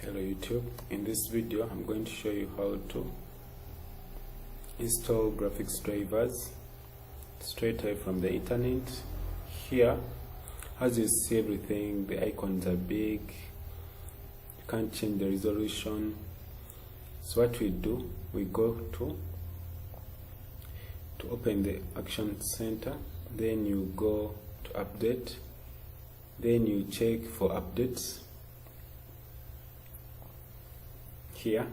Hello YouTube, in this video I'm going to show you how to install graphics drivers straight away from the internet. Here, as you see, everything, the icons are big, you can't change the resolution. So what we do, we go to open the Action Center, then you go to update, then you check for updates here.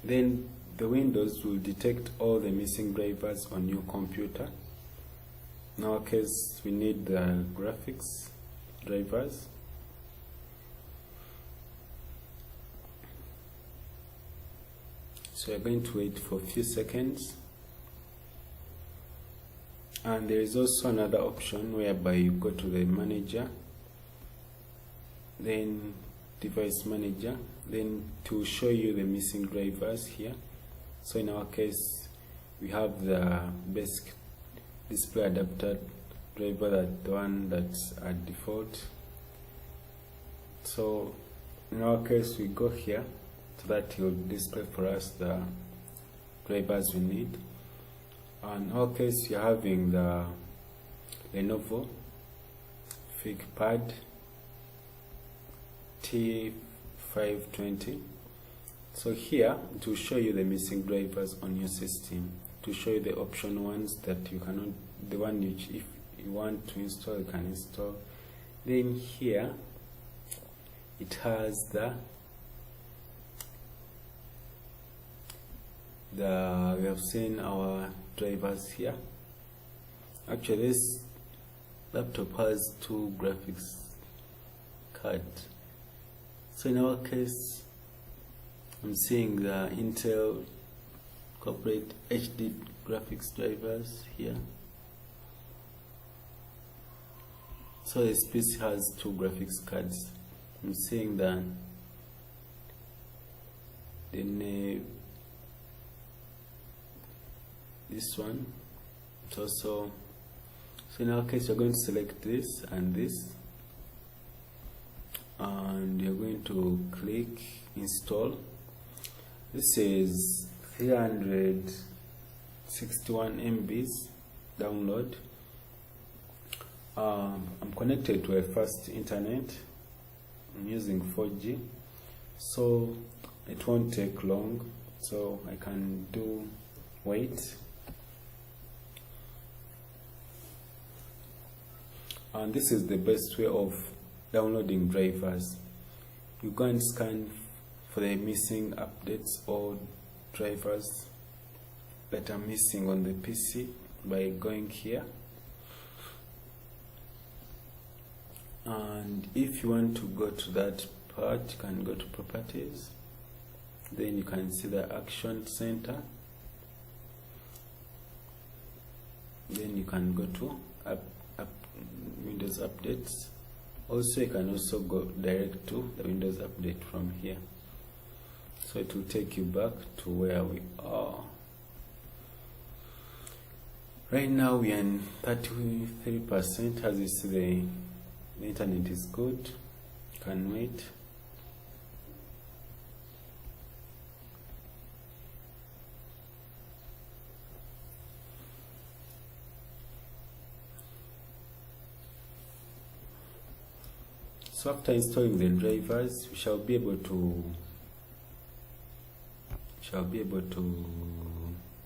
Then the Windows will detect all the missing drivers on your computer. In our case, we need the graphics drivers. So we're going to wait for a few seconds. And there is also another option whereby you go to the manager, then device manager, then to show you the missing drivers here. So in our case, we have the basic display adapter driver, that the one that's at default. So in our case, we go here so that it will display for us the drivers we need. And in our case, you're having the Lenovo ThinkPad T520. So here, to show you the missing drivers on your system, to show you the option ones that you cannot, the one which if you want to install, you can install. Then here, it has we have seen our drivers here. Actually, this laptop has two graphics cards. So in our case, I'm seeing the Intel corporate HD graphics drivers here. So this PC has two graphics cards. I'm seeing that this one. It's also, so in our case, you're going to select this and this, and you're going to click install. This is 361 MBs download. I'm connected to a fast internet. I'm using 4G, so it won't take long, so I can do wait. And this is the best way of downloading drivers. You go and scan for the missing updates or drivers that are missing on the PC by going here. And if you want to go to that part, you can go to properties, then you can see the Action Center, then you can go to Windows updates. Also, you can also go direct to the Windows update from here, so it will take you back to where we are. Right now we are in 33%. As you see, the internet is good. Can wait. So after installing the drivers, we shall be able to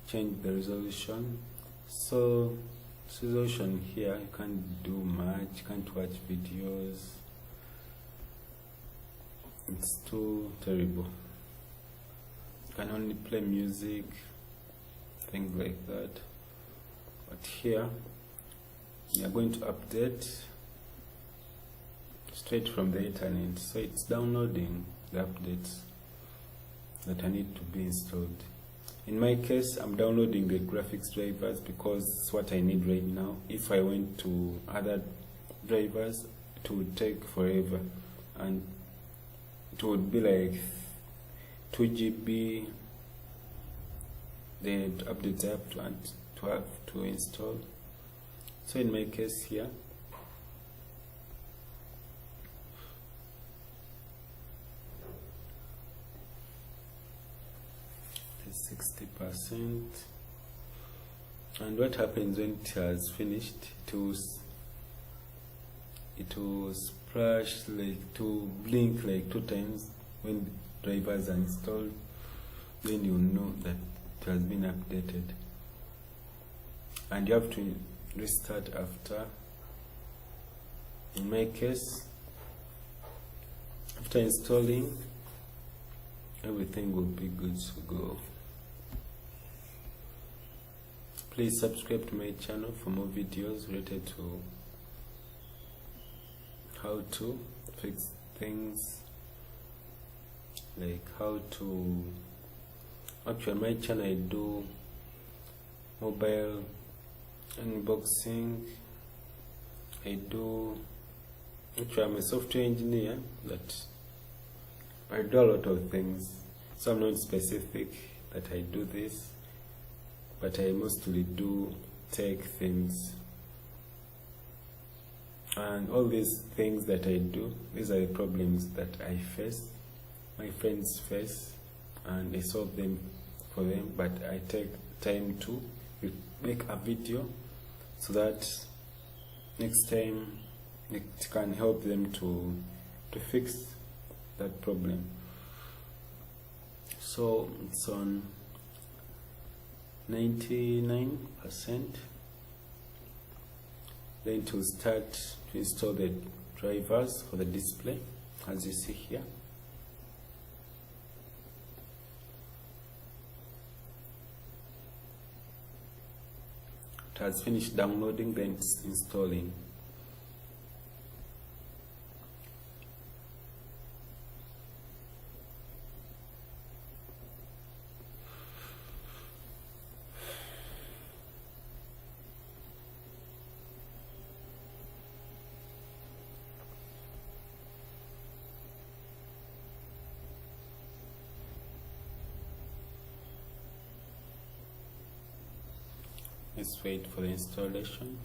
change the resolution. So resolution here, you can't do much, you can't watch videos. It's too terrible. You can only play music, things like that. But here, we are going to update straight from the internet, so it's downloading the updates that I need to be installed. In my case, I'm downloading the graphics drivers because it's what I need right now. If I went to other drivers, it would take forever, and it would be like 2 GB. The updates I have to install. So in my case here, 60%. And what happens when it has finished? It will splash, like to blink like 2 times when drivers are installed. Then you know that it has been updated, and you have to restart after. In my case, after installing, everything will be good to go. Please subscribe to my channel for more videos related to how to fix things, like how to actually on my channel I do mobile unboxing. Actually I'm a software engineer, that I do a lot of things, so I'm not specific that I do this, but I mostly do tech things. And all these things that I do, these are the problems that I face, my friends face, and I solve them for them. But I take time to make a video so that next time it can help them to fix that problem. So it's on 99%. Then to start to install the drivers for the display, as you see here. It has finished downloading, then it's installing. Let's wait for the installation.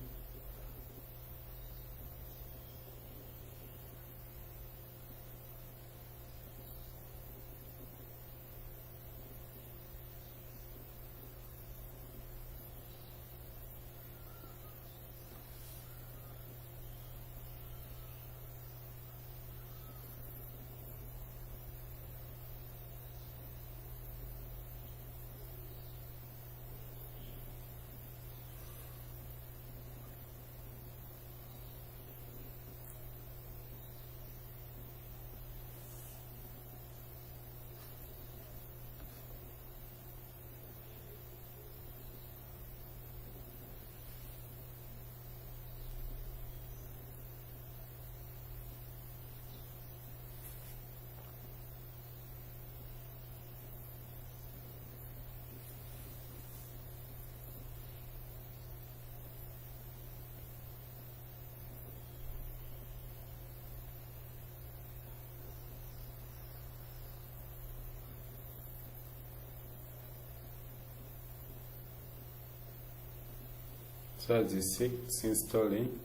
So as you see, it's installing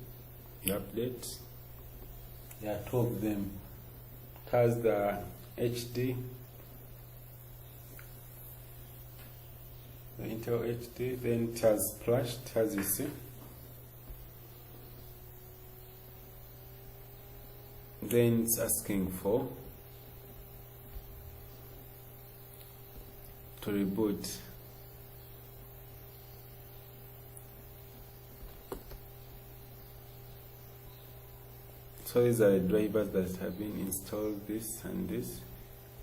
the update. There are 2 of them. It has the HD, the Intel HD, then it has flashed, as you see. Then it's asking for to reboot. So these are the drivers that have been installed, this and this.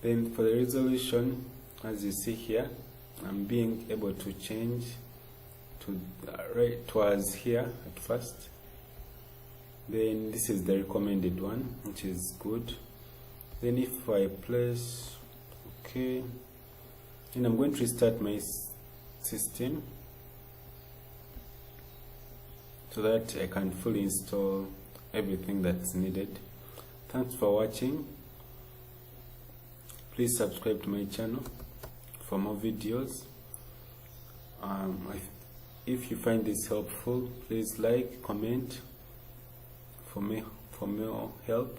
Then for the resolution, as you see here, I'm being able to change to right towards here at first. Then this is the recommended one, which is good. Then if I press OK, then I'm going to restart my system so that I can fully install everything that's needed. Thanks for watching. Please subscribe to my channel for more videos. If you find this helpful, please like, comment for more help.